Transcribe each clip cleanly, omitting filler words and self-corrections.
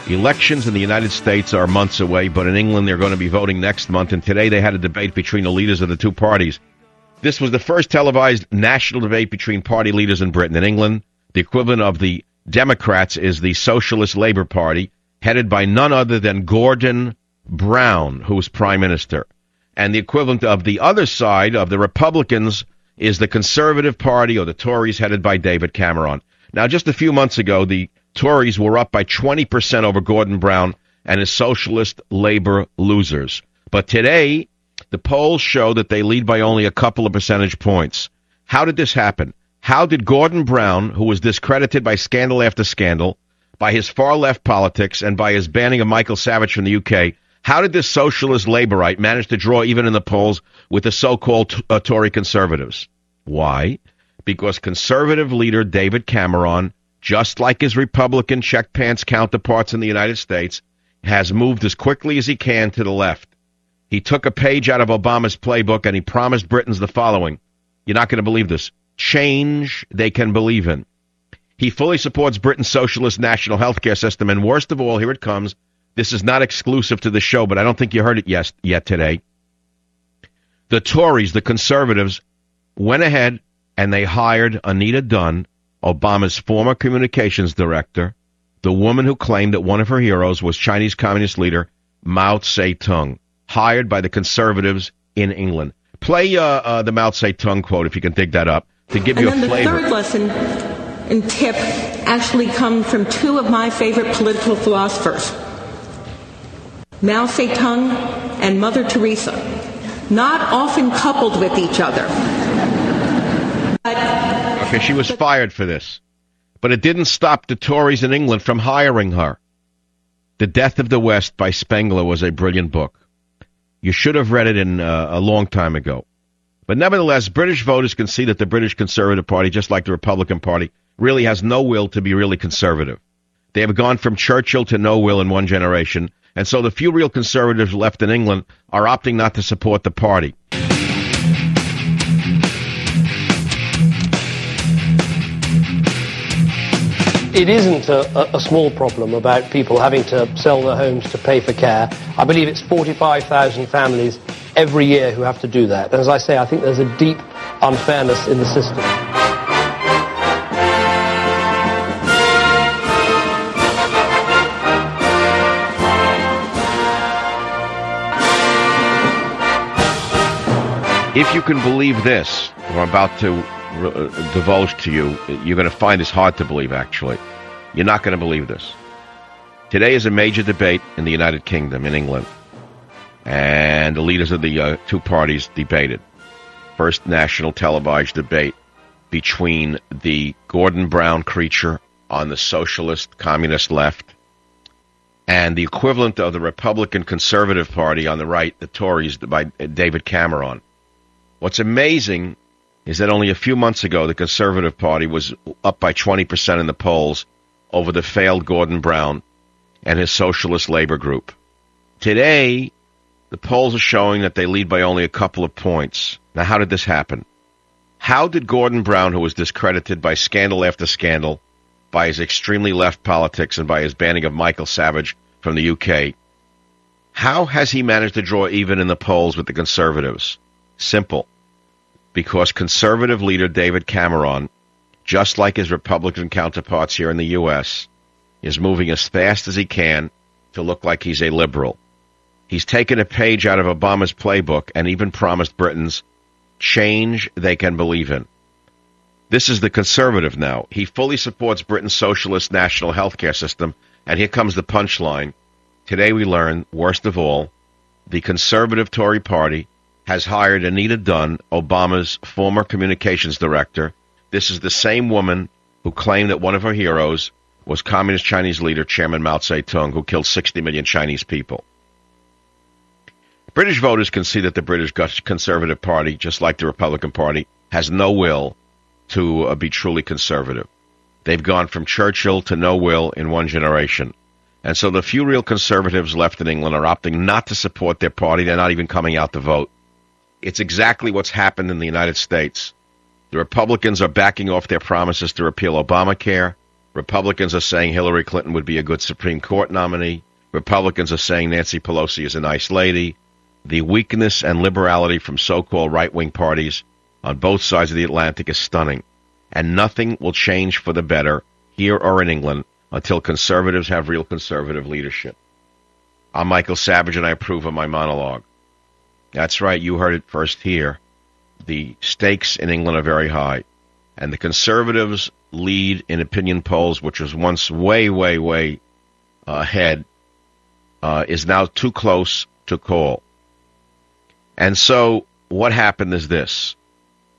Elections in the United States are months away, but in England they're going to be voting next month, and today they had a debate between the leaders of the two parties. This was the first televised national debate between party leaders in Britain. In England, the equivalent of the Democrats is the Socialist Labour Party, headed by none other than Gordon Brown, who is Prime Minister. And the equivalent of the other side, of the Republicans, is the Conservative Party, or the Tories, headed by David Cameron. Now, just a few months ago, the Tories were up by 20% over Gordon Brown and his Socialist Labour losers. But today, the polls show that they lead by only a couple of percentage points. How did this happen? How did Gordon Brown, who was discredited by scandal after scandal, by his far-left politics, and by his banning of Michael Savage from the UK, how did this socialist Labourite manage to draw even in the polls with the so-called Tory conservatives? Why? Because conservative leader David Cameron, just like his Republican check-pants counterparts in the United States, has moved as quickly as he can to the left. He took a page out of Obama's playbook and he promised Britons the following. You're not going to believe this. Change they can believe in. He fully supports Britain's socialist national health care system, and worst of all, here it comes. This is not exclusive to the show, but I don't think you heard it yet today. The Tories, the conservatives, went ahead and they hired Anita Dunn, Obama's former communications director, the woman who claimed that one of her heroes was Chinese communist leader Mao Zedong, hired by the conservatives in England. Play the Mao Zedong quote, if you can dig that up, to give you a flavor. And then the third lesson and tip actually come from two of my favorite political philosophers, Mao Zedong and Mother Teresa, not often coupled with each other. Okay, she was fired for this. But it didn't stop the Tories in England from hiring her. The Death of the West by Spengler was a brilliant book. You should have read it a long time ago. But nevertheless, British voters can see that the British Conservative Party, just like the Republican Party, really has no will to be really conservative. They have gone from Churchill to no will in one generation, and so the few real conservatives left in England are opting not to support the party. It isn't a small problem about people having to sell their homes to pay for care. I believe it's 45,000 families every year who have to do that. And as I say, I think there's a deep unfairness in the system. If you can believe this, I'm about to divulge to you, you're going to find this hard to believe, actually. You're not going to believe this. Today is a major debate in the United Kingdom, in England. And the leaders of the two parties debated. First national televised debate between the Gordon Brown creature on the socialist communist left and the equivalent of the Republican Conservative Party on the right, the Tories, by David Cameron. What's amazing is that only a few months ago, the Conservative Party was up by 20% in the polls over the failed Gordon Brown and his Socialist Labor group. Today, the polls are showing that they lead by only a couple of points. Now, how did this happen? How did Gordon Brown, who was discredited by scandal after scandal, by his extremely left politics and by his banning of Michael Savage from the UK, how has he managed to draw even in the polls with the Conservatives? Simple. Because conservative leader David Cameron, just like his Republican counterparts here in the U.S., is moving as fast as he can to look like he's a liberal. He's taken a page out of Obama's playbook and even promised Britons change they can believe in. This is the conservative now. He fully supports Britain's socialist national health care system, and here comes the punchline. Today we learn, worst of all, the conservative Tory party has hired Anita Dunn, Obama's former communications director. This is the same woman who claimed that one of her heroes was communist Chinese leader Chairman Mao Zedong, who killed 60 million Chinese people. British voters can see that the British Conservative Party, just like the Republican Party, has no will to be truly conservative. They've gone from Churchill to no will in one generation. And so the few real conservatives left in England are opting not to support their party. They're not even coming out to vote. It's exactly what's happened in the United States. The Republicans are backing off their promises to repeal Obamacare. Republicans are saying Hillary Clinton would be a good Supreme Court nominee. Republicans are saying Nancy Pelosi is a nice lady. The weakness and liberality from so-called right-wing parties on both sides of the Atlantic is stunning. And nothing will change for the better here or in England until conservatives have real conservative leadership. I'm Michael Savage, and I approve of my monologue. That's right, you heard it first here. The stakes in England are very high. And the conservatives lead in opinion polls, which was once way, way, way ahead, is now too close to call. And so what happened is this.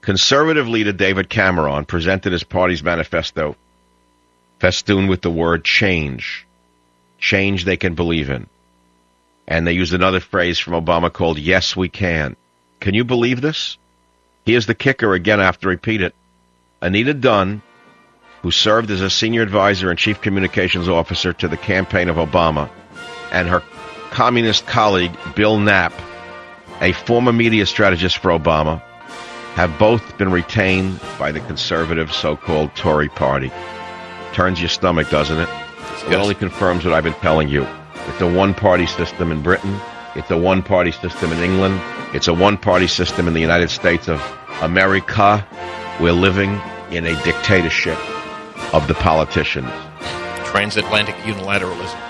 Conservative leader David Cameron presented his party's manifesto festooned with the word change. Change they can believe in. And they used another phrase from Obama called, yes, we can. Can you believe this? Here's the kicker again, I have to repeat it. Anita Dunn, who served as a senior advisor and chief communications officer to the campaign of Obama, and her communist colleague, Bill Knapp, a former media strategist for Obama, have both been retained by the conservative so-called Tory party. Turns your stomach, doesn't it? It only confirms what I've been telling you. It's a one-party system in Britain. It's a one-party system in England. It's a one-party system in the United States of America. We're living in a dictatorship of the politicians. Transatlantic unilateralism.